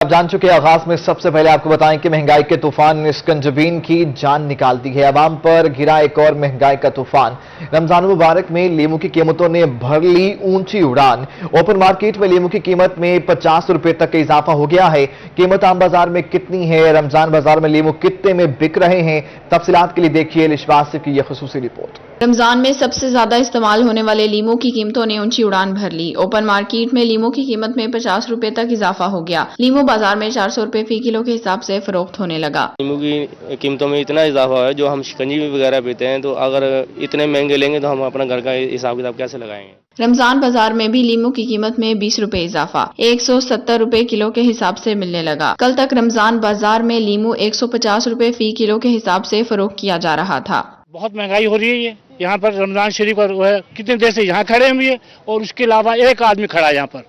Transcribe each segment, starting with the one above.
आप जान चुके आगाज में सबसे पहले आपको बताएं कि महंगाई के तूफान ने स्कंजबीन की जान निकाल दी है। अवाम पर गिरा एक और महंगाई का तूफान। रमजान मुबारक में लीमू की कीमतों ने भर ली ऊंची उड़ान। ओपन मार्केट में लीमू की कीमत में 50 रुपए तक का इजाफा हो गया है। कीमत आम बाजार में कितनी है, रमजान बाजार में लीमू कितने में बिक रहे हैं, तफसीलात के लिए देखिए लिशवास की यह खुसूसी रिपोर्ट। रमजान में सबसे ज्यादा इस्तेमाल होने वाले लीमू की कीमतों ने ऊंची उड़ान भर ली। ओपन मार्केट में लीमू की कीमत में 50 रुपए तक इजाफा हो गया। लीमू बाजार में 400 रुपए फी किलो के हिसाब से फरोख्त होने लगा। लीमू की कीमतों में इतना इजाफा है, जो हम शिकंजी वगैरह पीते हैं, तो अगर इतने महंगे लेंगे तो हम अपना घर का हिसाब किताब कैसे लगाएंगे। रमजान बाजार में भी लीमू की कीमत में 20 रुपए इजाफा 170 रुपए किलो के हिसाब से मिलने लगा। कल तक रमजान बाजार में लीमू 150 रुपए फी किलो के हिसाब से फरोख्त किया जा रहा था। बहुत महंगाई हो रही है। ये यहाँ पर रमजान शरीफ पर कितने देर से यहाँ खड़े हम, ये और उसके अलावा एक आदमी खड़ा है यहाँ पर।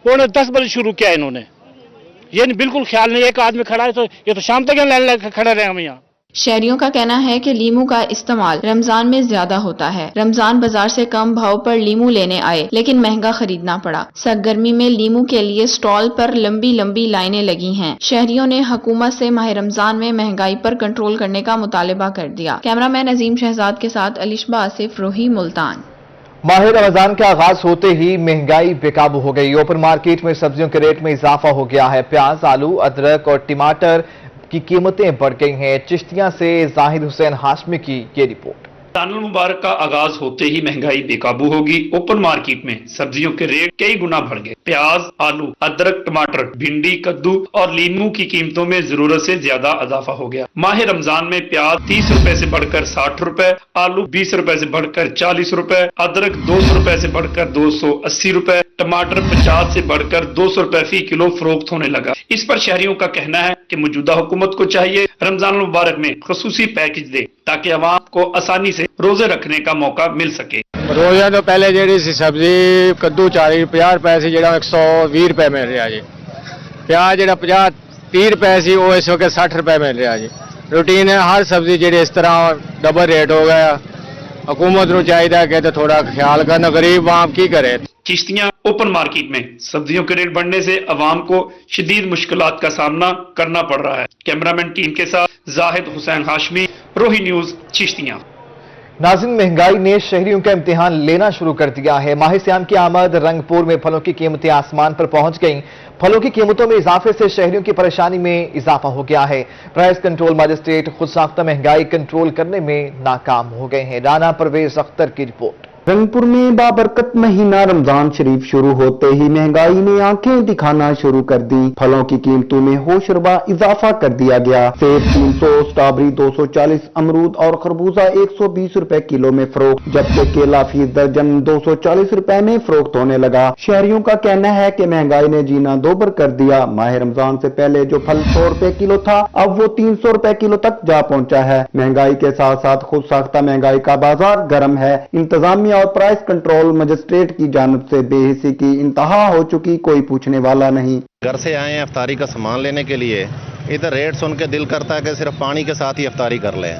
9:45 बजे शुरू किया इन्होंने, ये बिल्कुल ख्याल नहीं, एक आदमी खड़ा है तो ये तो शाम तक लाइन लगा खड़े रहे हम यहाँ। शहरियों का कहना है कि लीमू का इस्तेमाल रमजान में ज्यादा होता है। रमजान बाजार से कम भाव पर लीमू लेने आए, लेकिन महंगा खरीदना पड़ा। सरगर्मी में लीमू के लिए स्टॉल पर लंबी लंबी लाइनें लगी हैं। शहरियों ने हुकूमत से माह रमजान में महंगाई पर कंट्रोल करने का मुतालबा कर दिया। कैमरामैन अजीम शहजाद के साथ अलिशबा आसिफ, रोही, मुल्तान। माह रमजान का आगाज होते ही महंगाई बेकाबू हो गई। ओपन मार्केट में सब्जियों के रेट में इजाफा हो गया है। प्याज, आलू, अदरक और टमाटर की कीमतें बढ़ गई हैं। चिश्तिया से जाहिद हुसैन हाशमी की ये रिपोर्ट। रमजानुल मुबारक का आगाज होते ही महंगाई बेकाबू होगी। ओपन मार्केट में सब्जियों के रेट कई गुना बढ़ गए। प्याज, आलू, अदरक, टमाटर, भिंडी, कद्दू और लीमू की कीमतों में जरूरत से ज्यादा इजाफा हो गया। माह रमजान में प्याज 30 रुपए से बढ़कर 60 रुपए, आलू 20 रुपए से बढ़कर 40 रुपए, अदरक 200 रुपए से बढ़कर 280 रुपए, टमाटर 50 से बढ़कर 200 रुपए फी किलो फरोख्त होने लगा। इस पर शहरियों का कहना है कि मौजूदा हुकूमत को चाहिए रमजान मुबारक में खसूसी पैकेज दे, ताकि अवाम को आसानी से रोजे रखने का मौका मिल सके। रोजा तो पहले जी सब्जी कद्दू 50 रुपए से जो 120 रुपए मिल रहा जी। प्याज जो 50-30 रुपए से वो इस वक्त 60 रुपए मिल रहा जी। रूटीन है हर सब्जी जी इस तरह डबल रेट हो गया। हुकूमत को चाहिए कि तो थोड़ा ख्याल करना, गरीब आम की करे। चिश्तियां ओपन मार्केट में सब्जियों के रेट बढ़ने से अवाम को शदीद मुश्किलात का सामना करना पड़ रहा है। कैमरामैन टीम के साथ जाहिद हुसैन हाशमी, रोही न्यूज, चिश्तियां। नाज़रीन, महंगाई ने शहरियों का इम्तिहान लेना शुरू कर दिया है। माह सियाम की आमद, रंगपुर में फलों की कीमतें आसमान पर पहुंच गईं। फलों की कीमतों में इजाफे से शहरियों की परेशानी में इजाफा हो गया है। प्राइस कंट्रोल मजिस्ट्रेट खुद साख्ता महंगाई कंट्रोल करने में नाकाम हो गए हैं। राना परवेज अख्तर की रिपोर्ट। रंगपुर में बाबरकत महीना रमजान शरीफ शुरू होते ही महंगाई ने आंखें दिखाना शुरू कर दी। फलों की कीमतों में होशरबा इजाफा कर दिया गया। सेब 300, स्ट्रॉबेरी 240, अमरूद और खरबूजा 120 रुपए किलो में फरोख्त, जबकि केला फीस दर्जन 240 रुपए में फरोख्त होने लगा। शहरियों का कहना है कि महंगाई ने जीना दोबर कर दिया। माह रमजान से पहले जो फल 100 रुपए किलो था, अब वो 300 रुपए किलो तक जा पहुंचा है। महंगाई के साथ साथ खुद साख्ता महंगाई का बाजार गर्म है। इंतजामिया और प्राइस कंट्रोल मजिस्ट्रेट की जानिब से बेहिसी की इंतहा हो चुकी, कोई पूछने वाला नहीं। घर से आए हैं अफ्तारी का सामान लेने के लिए, इधर रेट सुन के दिल करता है कि सिर्फ पानी के साथ ही अफ्तारी कर लें।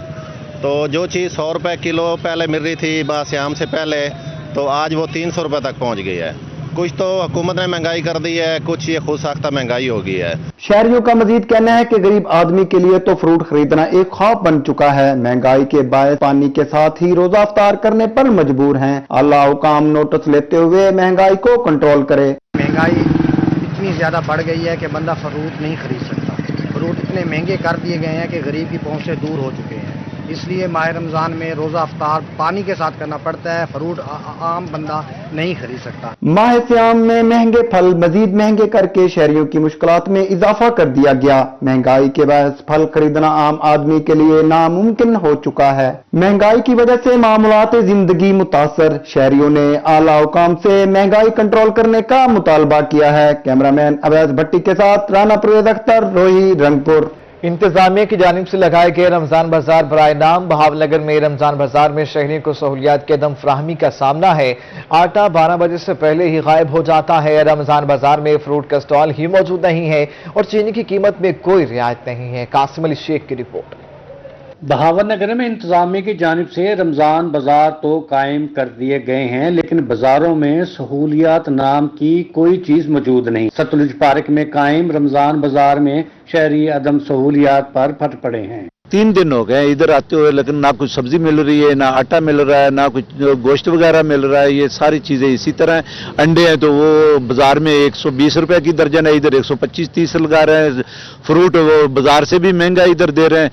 तो जो चीज़ 100 रुपए किलो पहले मिल रही थी बासियाम से पहले, तो आज वो 300 रुपए तक पहुंच गई है। कुछ तो हुकूमत ने महंगाई कर दी है, कुछ ये खुद साख्ता महंगाई हो गई है। शहरियों का मजीद कहना है कि गरीब आदमी के लिए तो फ्रूट खरीदना एक ख्वाब बन चुका है। महंगाई के बायस पानी के साथ ही रोजा अफ्तार करने पर मजबूर हैं। अल्लाह हुकाम नोटिस लेते हुए महंगाई को कंट्रोल करे। महंगाई इतनी ज्यादा बढ़ गई है कि बंदा फ्रूट नहीं खरीद सकता। फ्रूट इतने महंगे कर दिए गए हैं कि गरीब की पहुंच से दूर हो चुके हैं। इसलिए माह रमजान में रोजा अफ्तार पानी के साथ करना पड़ता है। फ्रूट आम बंदा नहीं खरीद सकता। माह सियाम में महंगे फल मजीद महंगे करके शहरियों की मुश्किलात में इजाफा कर दिया गया। महंगाई के बायस फल खरीदना आम आदमी के लिए नामुमकिन हो चुका है। महंगाई की वजह से मामूलात जिंदगी मुतासर। शहरियों ने आला हुकाम से महंगाई कंट्रोल करने का मुतालबा किया है। कैमरामैन अवैध भट्टी के साथ राना परवेज अख्तर, रोही, रंगपुर। इंतजामिया की जानिब से लगाए गए रमजान बाजार बराए नाम। बहावलनगर में रमजान बाजार में शहरियों को सहूलियात के दम फ्राहमी का सामना है। आटा 12 बजे से पहले ही गायब हो जाता है। रमजान बाजार में फ्रूट का स्टॉल ही मौजूद नहीं है और चीनी की कीमत में कोई रियायत नहीं है। कासिम अली शेख की रिपोर्ट। बहावर नगर में इंतजामिया की जानिब से रमजान बाजार तो कायम कर दिए गए हैं, लेकिन बाजारों में सहूलियात नाम की कोई चीज मौजूद नहीं। सतलुज पार्क में कायम रमजान बाजार में शहरी अदम सहूलियात पर फट पड़े हैं। 3 दिन हो गए इधर आते हुए, लेकिन ना कुछ सब्जी मिल रही है, ना आटा मिल रहा है, ना कुछ गोश्त वगैरह मिल रहा है। ये सारी चीजें इसी तरह। अंडे हैं तो वो बाजार में 120 रुपए की दर्जन है, इधर 125-30 लगा रहे हैं। फ्रूट वो बाजार से भी महंगा इधर दे रहे हैं,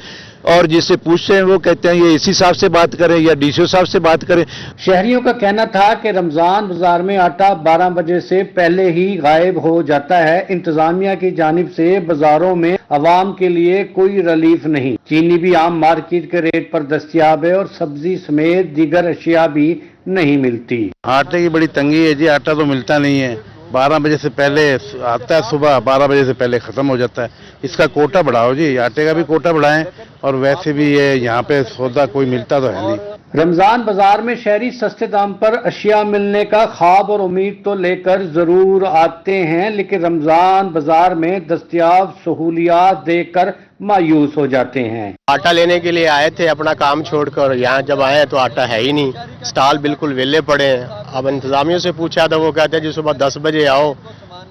और जिससे पूछते हैं वो कहते हैं ये इसी साहब से बात करें या डीसीओ साहब से बात करें। शहरियों का कहना था कि रमजान बाजार में आटा 12 बजे से पहले ही गायब हो जाता है। इंतजामिया की जानिब से बाजारों में आवाम के लिए कोई रिलीफ नहीं। चीनी भी आम मार्केट के रेट पर दस्तयाब है और सब्जी समेत दीगर अशिया भी नहीं मिलती। आटे की बड़ी तंगी है जी, आटा तो मिलता नहीं है। 12 बजे से पहले आता है, सुबह 12 बजे से पहले खत्म हो जाता है। इसका कोटा बढ़ाओ जी, आटे का भी कोटा बढ़ाएं, और वैसे भी ये यहाँ पे सौदा कोई मिलता तो है नहीं। रमजान बाजार में शहरी सस्ते दाम पर अशिया मिलने का ख्वाब और उम्मीद तो लेकर जरूर आते हैं, लेकिन रमजान बाजार में दस्तयाब सहूलियात देखकर मायूस हो जाते हैं। आटा लेने के लिए आए थे अपना काम छोड़कर, यहाँ जब आए तो आटा है ही नहीं, स्टॉल बिल्कुल वेले पड़े हैं। अब इंतजामियों से पूछा तो वो कहते हैं जी सुबह 10 बजे आओ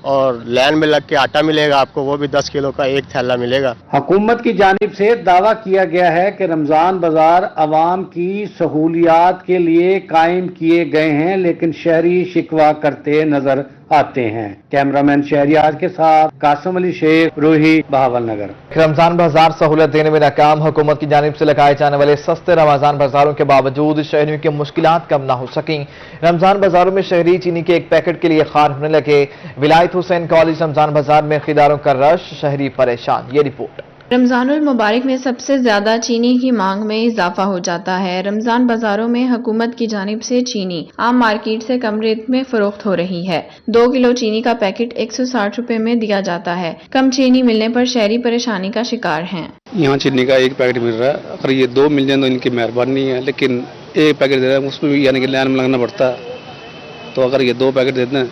और लाइन में लग के आटा मिलेगा आपको, वो भी 10 किलो का एक थैला मिलेगा। हुकूमत की जानिब से दावा किया गया है कि रमजान बाजार अवाम की सहूलियात के लिए कायम किए गए हैं, लेकिन शहरी शिकवा करते नजर आते हैं। कैमरामैन शहरियार के साथ कासिम अली शेख, रूही, बहावल नगर। रमजान बाजार सहूलत देने में नाकाम। हुकूमत की जानिब से लगाए जाने वाले सस्ते रमजान बाजारों के बावजूद शहरियों की मुश्किलात कम न हो सकी। रमजान बाजारों में शहरी चीनी के एक पैकेट के लिए खार होने लगे। विलायत हुसैन कॉलेज रमजान बाजार में खरीदारों का रश, शहरी परेशान। ये रिपोर्ट। रमजानुल मुबारक में सबसे ज्यादा चीनी की मांग में इजाफा हो जाता है। रमजान बाजारों में हुकूमत की जानिब से चीनी आम मार्केट से कम रेट में फरोख्त हो रही है। 2 किलो चीनी का पैकेट 160 रुपए में दिया जाता है। कम चीनी मिलने पर शहरी परेशानी का शिकार हैं। यहाँ चीनी का एक पैकेट मिल रहा है, अगर ये 2 मिल जाए तो इनकी मेहरबानी है, लेकिन एक पैकेट दे रहे हैं उसमें भी यानी कि लाइन में लगना पड़ता है। तो अगर ये 2 पैकेट देते हैं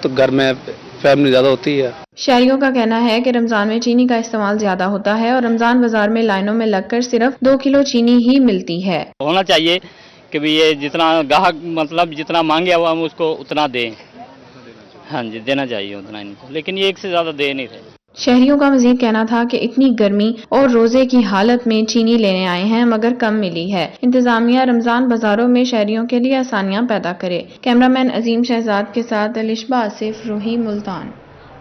तो घर में फैमिली ज्यादा होती है। शहरियों का कहना है कि रमजान में चीनी का इस्तेमाल ज्यादा होता है और रमजान बाजार में लाइनों में लगकर सिर्फ 2 किलो चीनी ही मिलती है। होना चाहिए कि भी ये जितना ग्राहक मतलब जितना मांगे हुआ हम उसको उतना दें। हाँ जी, देना चाहिए उतना इनको, लेकिन ये एक से ज्यादा दे नहीं रहे। शहरियों का मजीद कहना था कि इतनी गर्मी और रोजे की हालत में चीनी लेने आए हैं मगर कम मिली है। इंतजामिया रमजान बाजारों में शहरियों के लिए आसानियां पैदा करे। कैमरामैन अजीम शहजाद के साथ अलिशबा आसिफ, रूही, मुल्तान।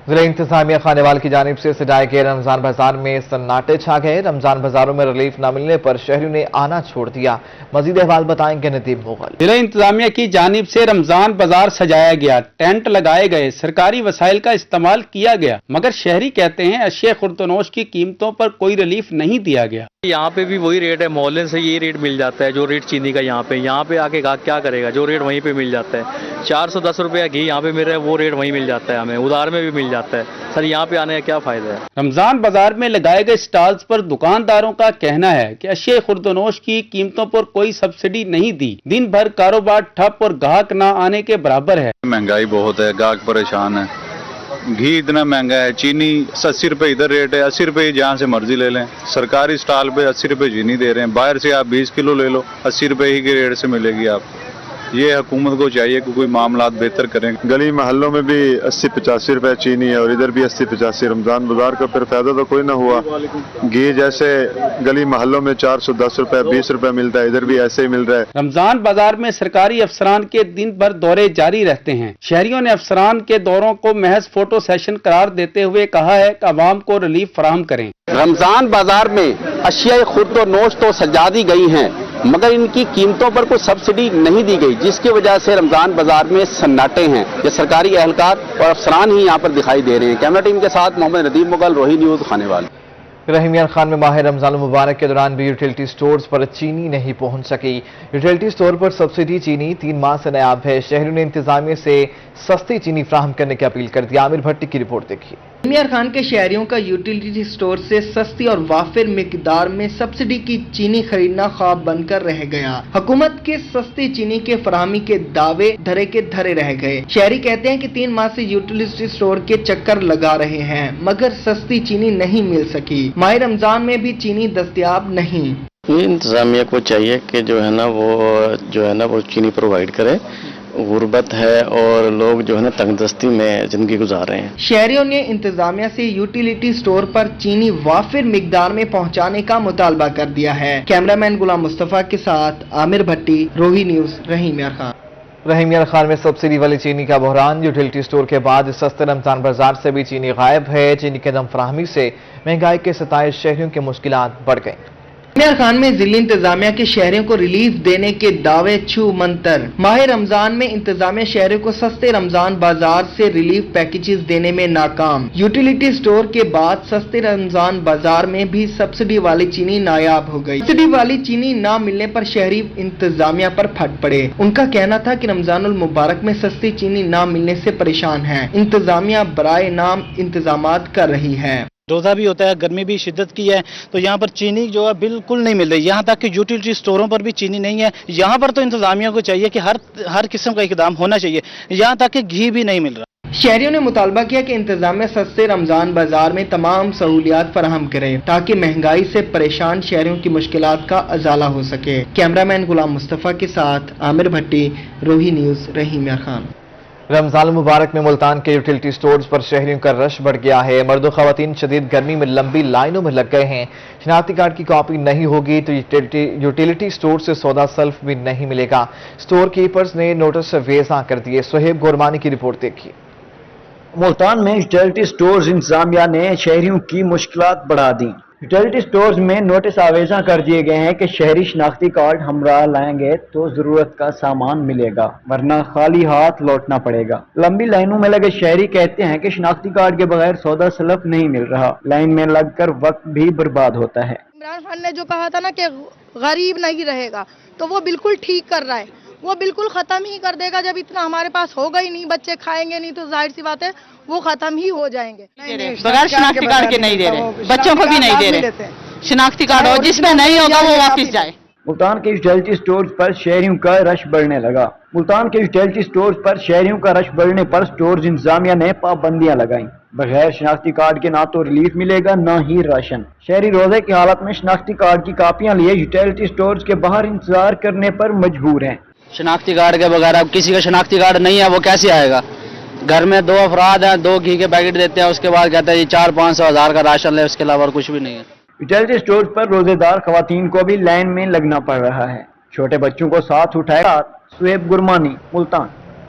जिला इंतजामिया खानेवाल की जानिब से सजाए गए रमजान बाजार में सन्नाटे छा गए। रमजान बाजारों में रिलीफ न मिलने पर शहरियों ने आना छोड़ दिया। मजीद अहवाल बताएंगे नदीम मुगल। जिला इंतजामिया की जानिब से रमजान बाजार सजाया गया, टेंट लगाए गए, सरकारी वसाइल का इस्तेमाल किया गया, मगर शहरी कहते हैं अशिया खुर्दनोश की कीमतों पर कोई रिलीफ नहीं दिया गया। यहाँ पे भी वही रेट है, मोहल्ले से ये रेट मिल जाता है जो रेट चीनी का यहाँ पे आके क्या करेगा, जो रेट वहीं पे मिल जाता है। 410 रुपया घी यहाँ पे मिल रहा है, वो रेट वहीं मिल जाता है, हमें उधार में भी मिल जाता है। सर यहाँ पे आने का क्या फायदा है। रमजान बाजार में लगाए गए स्टॉल्स पर दुकानदारों का कहना है कि अशिया खुर्दनोश की कीमतों पर कोई सब्सिडी नहीं दी। दिन भर कारोबार ठप और ग्राहक न आने के बराबर है। महंगाई बहुत है, ग्राहक परेशान है, घी इतना महंगा है, चीनी 80 रुपए इधर रेट है, 80 रुपए जहाँ से मर्जी ले लें। सरकारी स्टॉल पे 80 रुपए चीनी दे रहे हैं, बाहर से आप 20 किलो ले लो 80 रुपए ही के रेट से मिलेगी आपको। ये हुकूमत को चाहिए कि कोई मामलात बेहतर करें। गली मोहल्लों में भी 80-85 रुपए चीनी है और इधर भी 80-85। रमजान बाजार का फिर फायदा तो कोई ना हुआ। घी जैसे गली मोहल्लों में 410 रुपए 20 रुपए मिलता है, इधर भी ऐसे ही मिल रहा है। रमजान बाजार में सरकारी अफसरान के दिन भर दौरे जारी रहते हैं। शहरियों ने अफसरान के दौरों को महज फोटो सेशन करार देते हुए कहा है कि अवाम को रिलीफ फराहम करें। रमजान बाजार में अशिया खुर्दनोश तो सजा दी गई हैं, मगर इनकी कीमतों पर कोई सब्सिडी नहीं दी गई, जिसकी वजह से रमजान बाजार में सन्नाटे हैं। ये सरकारी एहलकार और अफसरान ही यहाँ पर दिखाई दे रहे हैं। कैमरा टीम के साथ मोहम्मद नदीम मुगल, रोही न्यूज खानेवाल। रहीमियान खान में माह रमजान मुबारक के दौरान भी यूटिलिटी स्टोर्स पर चीनी नहीं पहुंच सकी। यूटिलिटी स्टोर पर सब्सिडी चीनी 3 माह से नायाब है। शहरियों ने इंतजामिया से सस्ती चीनी फ्राहम करने की अपील कर दी। आमिर भट्टी की रिपोर्ट देखिए। रहीमियान खान के शहरियों का यूटिलिटी स्टोर से सस्ती और वाफिर मिकदार में सब्सिडी की चीनी खरीदना ख्वाब बनकर रह गया। हुकूमत के सस्ती चीनी के फराहमी के दावे धरे के धरे रह गए। शहरी कहते हैं कि 3 माह से यूटिलिटी स्टोर के चक्कर लगा रहे हैं, मगर सस्ती चीनी नहीं मिल सकी। माह रमजान में भी चीनी दस्तयाब नहीं। इंतज़ामिया को चाहिए कि जो है ना वो चीनी प्रोवाइड करे। गुर्बत है और लोग जो है ना तंगदस्ती में जिंदगी गुजार रहे हैं। शहरियों ने इंतजामिया से यूटिलिटी स्टोर पर चीनी वाफिर मिकदार में पहुंचाने का मुतालबा कर दिया है। कैमरामैन गुलाम मुस्तफा के साथ आमिर भट्टी, रोही न्यूज, रहीम यार खान। रहीम यार खान में सब्सिडी वाली चीनी का बहरान। यूटिलिटी स्टोर के बाद सस्ते रमजान बाजार से भी चीनी गायब है। चीनी के दम फराहमी से महंगाई के 27 शहरियों की मुश्किलात बढ़ गई। इमरान खान में जिला इंतजामिया के शहरियों को रिलीफ देने के दावे छू मंतर। माह रमजान में इंतजामिया शहरियों को सस्ते रमजान बाजार से रिलीफ पैकेजेस देने में नाकाम। यूटिलिटी स्टोर के बाद सस्ते रमजान बाजार में भी सब्सिडी वाली चीनी नायाब हो गई। सब्सिडी वाली चीनी न मिलने पर शहरी इंतजामिया पर फट पड़े। उनका कहना था कि रमजानुल मुबारक में सस्ती चीनी न मिलने से परेशान है। इंतजामिया बराए नाम इंतजामात कर रही है। रोज़ा भी होता है, गर्मी भी शिद्दत की है, तो यहाँ पर चीनी जो है बिल्कुल नहीं मिल रही। यहाँ तक कि यूटिलिटी स्टोरों पर भी चीनी नहीं है। यहाँ पर तो इंतजामिया को चाहिए कि हर किस्म का इकदाम होना चाहिए। यहाँ तक कि घी भी नहीं मिल रहा। शहरियों ने मुतालबा किया कि इंतजामिया सस्ते रमजान बाजार में तमाम सहूलियात फराहम करे ताकि महंगाई से परेशान शहरियों की मुश्किलात का अजाला हो सके। कैमरामैन गुलाम मुस्तफा के साथ आमिर भट्टी, रोही न्यूज, रहीम यार खान। रमजान मुबारक में मुल्तान के यूटिलिटी स्टोर्स पर शहरियों का रश बढ़ गया है। मर्द और खवातीन शदीद गर्मी में लंबी लाइनों में लग गए हैं। शनाख्ती कार्ड की कॉपी नहीं होगी तो यूटिलिटी स्टोर से सौदा सल्फ भी नहीं मिलेगा। स्टोर कीपर्स ने नोटिस वेज़ा कर दिए। सुहेब गोरमानी की रिपोर्ट देखिए। मुल्तान में यूटिलिटी स्टोर्स इंतजामिया ने शहरियों की मुश्किलात बढ़ा दी। यूटिलिटी स्टोर्स में नोटिस आवेजा कर दिए गए हैं कि शहरी शनाख्ती कार्ड हमरा लाएंगे तो जरूरत का सामान मिलेगा, वरना खाली हाथ लौटना पड़ेगा। लंबी लाइनों में लगे शहरी कहते हैं कि शनाख्ती कार्ड के बगैर सौदा सलफ नहीं मिल रहा। लाइन में लगकर वक्त भी बर्बाद होता है। इमरान खान ने जो कहा था ना कि गरीब नहीं रहेगा, तो वो बिल्कुल ठीक कर रहा है। वो बिल्कुल खत्म ही कर देगा। जब इतना हमारे पास होगा ही नहीं, बच्चे खाएंगे नहीं, तो जाहिर सी बात है वो खत्म ही हो जाएंगे। बगैर शनाख्ती कार्ड के नहीं दे रहे, बच्चों को भी नहीं दे रहे। शनाख्ती कार्ड हो, जिसमें नहीं होगा वो वापस जाए। मुल्तान के यूटिलिटी स्टोर्स पर शहरियों का रश बढ़ने लगा। मुल्तान के यूटिलिटी स्टोर्स पर शहरियों का रश बढ़ने पर स्टोर्स इंतजामिया ने पाबंदियां लगाई। बगैर शनाख्ती कार्ड के ना तो रिलीफ मिलेगा ना ही राशन। शहरी रोजे की हालत में शनाख्ती कार्ड की कापियां लिए यूटिलिटी स्टोर्स के बाहर इंतजार करने पर मजबूर हैं। शनाख्ती कार्ड के बगैर अब किसी का शनाख्ती कार्ड नहीं है, वो कैसे आएगा? घर में 2 अफराद हैं, 2 घी के पैकेट देते हैं, उसके बाद कहते हैं 400-500 का राशन ले, उसके अलावा और कुछ भी नहीं है। यूटिलिटी स्टोर्स पर रोजेदार खवातीन को भी लाइन में लगना पड़ रहा है। छोटे बच्चों को साथ उठाया। Suhaib Gurmani, Multan.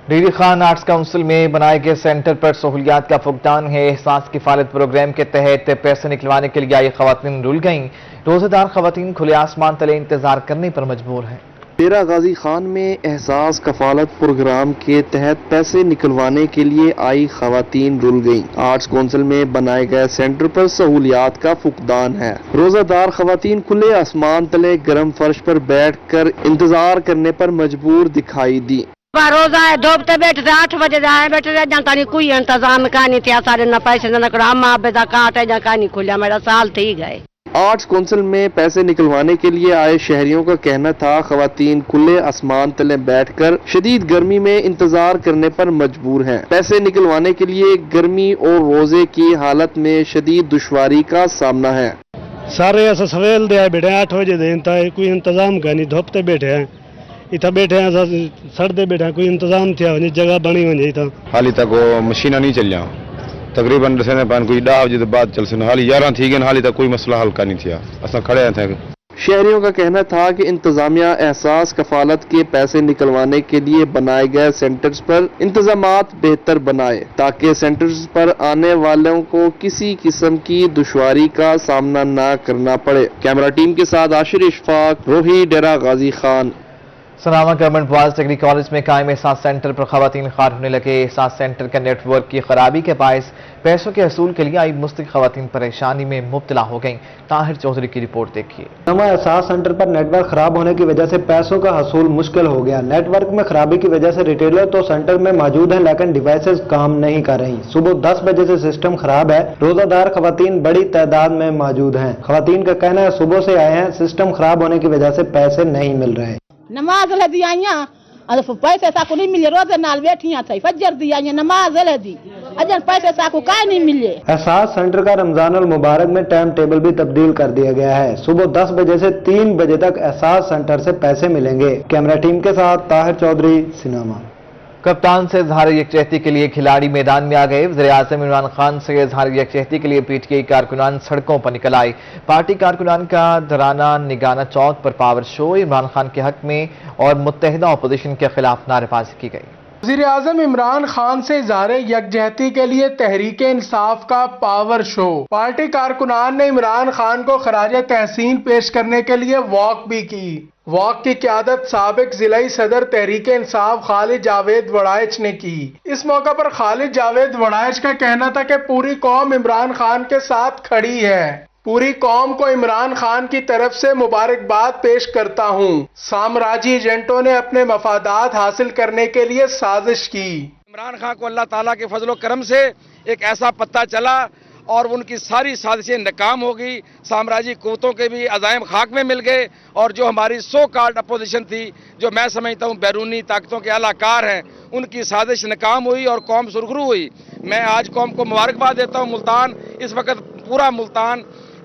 DD Khan arts council में बनाए गए सेंटर पर सहूलियात का फुकदान है। एहसास किफालत प्रोग्राम के तहत पैसे निकलवाने के लिए आई खवातीन रुल गईं। रोजेदार खवातीन खुले आसमान तले इंतजार करने पर मजबूर हैं। डेरा गाजी खान में एहसास कफालत प्रोग्राम के तहत पैसे निकलवाने के लिए आई खवातीन रुल गईं। आर्ट्स काउंसिल में बनाए गए सेंटर पर सहूलियात का फुकदान है। रोजादार खवातीन खुले आसमान तले गर्म फर्श पर बैठकर इंतजार करने पर मजबूर दिखाई दी। रोजा है, धोपते बैठे थे, 8 बजे जाए बैठे थे, जहाँ कहीं कोई इंतजाम का नहीं था। सारे न पैसे न अम्मा बेदा काटे, जहाँ कहीं खुला, मेरा साल थे ही गए। आर्ट्स काउंसिल में पैसे निकलवाने के लिए आए शहरियों का कहना था खवातीन खुले आसमान तले बैठकर शदीद गर्मी में इंतजार करने पर मजबूर हैं। पैसे निकलवाने के लिए गर्मी और रोजे की हालत में शदीद दुश्वारी का सामना है। सारे ऐसा सवेल दे बैठे 8 बजे देता है, कोई इंतजाम का नहीं। धोपते बैठे हैं, इतना बैठे हैं, सड़ते बैठे हैं, कोई इंतजाम थे जगह बनी हो जाए। हाली तक वो मशीन नहीं चलिया, तकरीबन कोई 10 बजे बाद चल सन। हाली 11 थी गए, हाली तक कोई मसला हल का नहीं थिया, असा खड़े थे। शहरियों का कहना था कि इंतजामिया एहसास कफालत के पैसे निकलवाने के लिए बनाए गए सेंटर्स पर इंतजामात बेहतर बनाए ताकि सेंटर्स पर आने वालों को किसी किस्म की दुश्वारी का सामना न करना पड़े। कैमरा टीम के साथ आशिर इशफाक, रोही, डेरा गाजी खान। सनामा गवर्नमेंट बॉयज डिग्री कॉलेज में कायम एहसास सेंटर पर खवातीन खार होने लगे। एहसास सेंटर के नेटवर्क की खराबी के बायस पैसों के असूल के लिए आई मुस्तकिल खवातीन परेशानी में मुब्तला हो गईं। ताहिर चौधरी की रिपोर्ट देखिए। सनामा एहसास सेंटर पर नेटवर्क खराब होने की वजह से पैसों का हसूल मुश्किल हो गया। नेटवर्क में खराबी की वजह से रिटेलर तो सेंटर में मौजूद हैं, लेकिन डिवाइसेस काम नहीं कर रही। सुबह 10 बजे से सिस्टम खराब है। रोजादार खवातीन बड़ी तादाद में मौजूद हैं। खवातीन का कहना है सुबह से आए हैं, सिस्टम खराब होने की वजह से पैसे नहीं मिल रहे। नमाज लदी आइया पैसे साकू नहीं मिले, रोजे नाल बैठियां थी, फजर दी आई नमाज ले दी, अजन पैसे साकू काहे नहीं मिले। एहसास सेंटर का रमजान अल मुबारक में टाइम टेबल भी तब्दील कर दिया गया है। सुबह 10 बजे से 3 बजे तक एहसास सेंटर से पैसे मिलेंगे। कैमरा टीम के साथ ताहिर चौधरी, सिनेमा। कप्तान से इजहार यकजहती के लिए खिलाड़ी मैदान में आ गए। वज़ीर-ए-आज़म इमरान खान से इजहार यकजहती के लिए पीटीआई कारकुनान सड़कों पर निकल आए। पार्टी कारकुनान का दराना निगाना चौक पर पावर शो, इमरान खान के हक में और मुत्तहिदा अपोजिशन के खिलाफ नारेबाजी की गई। वज़ीर-ए-आज़म इमरान खान से इज़हार यकजहती के लिए तहरीक इंसाफ का पावर शो। पार्टी कारकुनान ने इमरान खान को खराज तहसीन पेश करने के लिए वॉक भी की। वॉक की क़यादत साबिक जिलाई सदर तहरीक इंसाफ खालिद जावेद वड़ाइच ने की। इस मौका पर खालिद जावेद वड़ाइच का कहना था कि पूरी कौम इमरान खान के साथ खड़ी है। पूरी कौम को इमरान खान की तरफ से मुबारकबाद पेश करता हूँ। साम्राज्यी एजेंटों ने अपने मफादात हासिल करने के लिए साजिश की। इमरान खान को अल्लाह ताला के फजलो करम से एक ऐसा पत्ता चला और उनकी सारी साजिशें नाकाम हो गई। साम्राज्यी कुव्वतों के भी अज़ाइम खाक में मिल गए और जो हमारी सो कॉल्ड अपोजिशन थी, जो मैं समझता हूँ बैरूनी ताकतों के अलाकार हैं, उनकी साजिश नाकाम हुई और कौम सुरखरू हुई। मैं आज कौम को मुबारकबाद देता हूँ। मुल्तान इस वक्त पूरा मुल्तान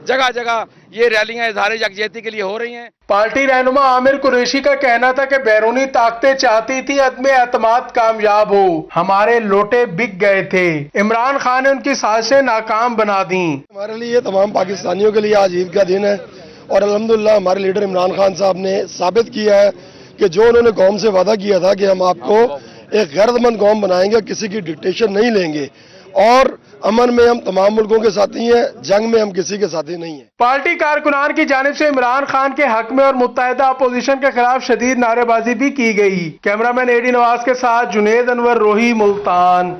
जगह जगह ये रैलियां इज़हार यकजहती के लिए हो रही हैं। पार्टी रहनुमा आमिर कुरैशी का कहना था कि बैरूनी ताकतें चाहती थी अदम एतमाद कामयाब हो, हमारे लोटे बिक गए थे। इमरान खान ने उनकी साजिशें नाकाम बना दी। हमारे लिए तमाम पाकिस्तानियों के लिए आज ईद का दिन है और अल्हम्दुलिल्लाह हमारे लीडर इमरान खान साहब ने साबित किया है कि जो उन्होंने कौम से वादा किया था कि हम आपको एक गैरतमंद कौम बनाएंगे, किसी की डिक्टेशन नहीं लेंगे और अमन में हम तमाम मुल्कों के साथी हैं, जंग में हम किसी के साथी नहीं हैं। पार्टी कारकुनान की जानिब से इमरान खान के हक में और मुत्तहिदा अपोजिशन के खिलाफ शदीद नारेबाजी भी की गई। कैमरामैन एडी नवाज के साथ जुनेद अनवर, रोही, मुल्तान।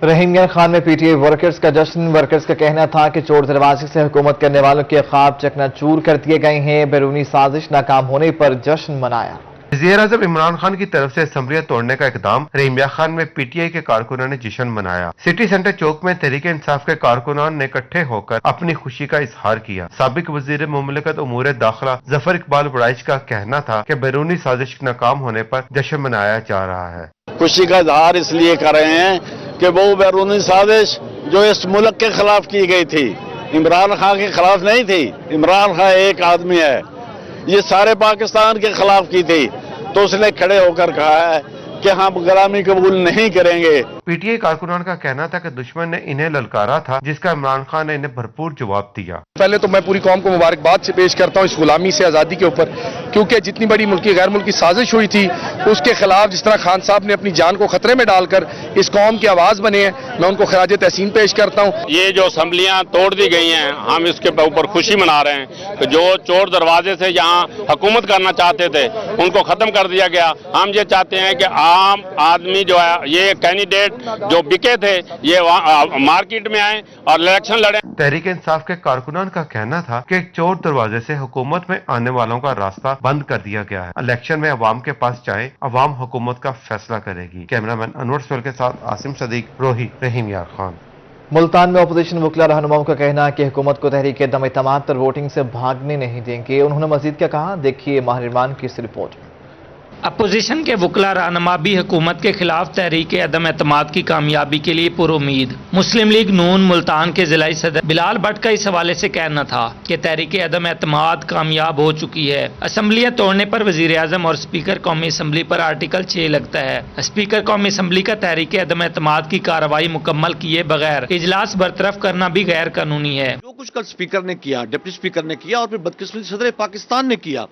रहीम यार खान में पीटीआई वर्कर्स का जश्न। वर्कर्स का कहना था कि चोर दरवाजे से हुकूमत करने वालों के ख्वाब चकनाचूर कर दिए गए हैं। बैरूनी साजिश नाकाम होने पर जश्न मनाया। वज़ीर-ए-आज़म इमरान खान की तरफ से असम्बलियां तोड़ने का इकदाम। रहीम यार खान में पीटीआई के कारकुनान ने जश्न मनाया। सिटी सेंटर चौक में तहरीक इंसाफ के कारकुनान ने इकट्ठे होकर अपनी खुशी का इजहार किया। साबिक वजीर मुमलिकत उमूर दाखिला जफर इकबाल वड़ाइच का कहना था कि बैरूनी साजिश नाकाम होने पर जश्न मनाया जा रहा है। खुशी का इजहार इसलिए कर रहे हैं कि वो बैरूनी साजिश जो इस मुल्क के खिलाफ की गई थी, इमरान खान के खिलाफ नहीं थी। इमरान खान एक आदमी है, ये सारे पाकिस्तान के खिलाफ की थी, तो उसने खड़े होकर कहा है कि हम गुलामी कबूल नहीं करेंगे। पीटीआई कारकुनान का कहना था कि दुश्मन ने इन्हें ललकारा था, जिसका इमरान खान ने इन्हें भरपूर जवाब दिया। पहले तो मैं पूरी कौम को मुबारकबाद से पेश करता हूँ इस गुलामी से आज़ादी के ऊपर, क्योंकि जितनी बड़ी मुल्की गैर मुल्की साजिश हुई थी उसके खिलाफ जिस तरह खान साहब ने अपनी जान को खतरे में डालकर इस कौम की आवाज बने हैं, मैं उनको खराज तहसीन पेश करता हूँ। ये जो असम्बलियाँ तोड़ दी गई हैं, हम इसके ऊपर खुशी मना रहे हैं कि जो चोर दरवाजे से यहाँ हुकूमत करना चाहते थे उनको खत्म कर दिया गया। हम ये चाहते हैं कि आम आदमी जो है, ये कैंडिडेट जो बिके थे, ये मार्केट में आए और इलेक्शन लड़े। तहरीक इंसाफ के कारकुनान का कहना था कि चोर दरवाजे से हुकूमत में आने वालों का रास्ता बंद कर दिया गया है। इलेक्शन में अवाम के पास जाए, अवाम हुकूमत का फैसला करेगी। कैमरामैन अनवर सोल के साथ आसिम सदीक, रोही, रहीम यार खान। मुल्तान में अपोजिशन वकला रहनुमाओं का कहना है कि हुकूमत को तहरीक दम एतमाद पर वोटिंग से भागने नहीं देंगे। उन्होंने मजीद क्या कहा, देखिए माहिर इरमान की इस रिपोर्ट में। अपोजिशन के वकला रहनुमा भी हुकूमत के खिलाफ तहरीक अदम एतमाद की कामयाबी के लिए पुरुमीद। मुस्लिम लीग नून मुल्तान के जिलाई सदर बिलाल भट्ट का इस हवाले से कहना था कि तहरीक अदम एतमाद कामयाब हो चुकी है। असम्बलियाँ तोड़ने पर वजीर आजम और स्पीकर कौमी असम्बली पर आर्टिकल 6 लगता है। स्पीकर कौमी असम्बली का तहरीक अदम एतमाद की कार्रवाई मुकम्मल किए बगैर इजलास बरतरफ करना भी गैर कानूनी है। जो कुछ कल स्पीकर ने किया, डिप्टी स्पीकर ने किया और फिर बदकिस्मती सदर पाकिस्तान ने किया,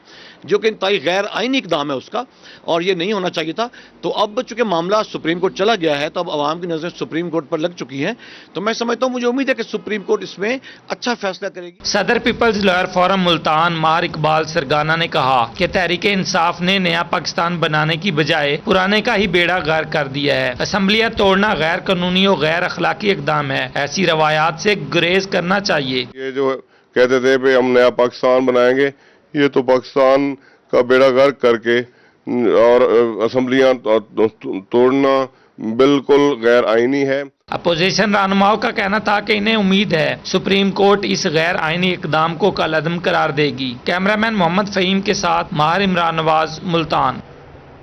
जो कि इंतहाई गैर आईनी इकदाम है उसका, और ये नहीं होना चाहिए था। तो अब चूंकि मामला सुप्रीम कोर्ट चला गया है, तो अब आवाम की नजरें सुप्रीम कोर्ट पर लग चुकी हैं, तो मैं समझता हूं, मुझे उम्मीद है कि सुप्रीम कोर्ट इसमें अच्छा फैसला करेगी। सदर पीपल्स लॉयर फोरम मुल्तान मार इकबाल सरगाना ने कहा कि तहरीक इंसाफ ने नया पाकिस्तान बनाने की बजाय पुराने का ही बेड़ा गर्क कर दिया है। असम्बलियां तोड़ना गैर कानूनी और गैर अखलाकी इकदाम है। ऐसी रवायात से गुरेज करना चाहिए। ये जो कहते थे कि हम नया पाकिस्तान बनाएंगे, ये तो पाकिस्तान का बेड़ा गर्क करके और असम्बलियां तोड़ना बिल्कुल गैर आईनी है। अपोजिशन रहनुमाओं का कहना था कि इन्हें उम्मीद है सुप्रीम कोर्ट इस गैर आईनी इकदाम को कलअदम करार देगी। कैमरामैन मोहम्मद फहीम के साथ माहिर इमरान नवाज, मुल्तान।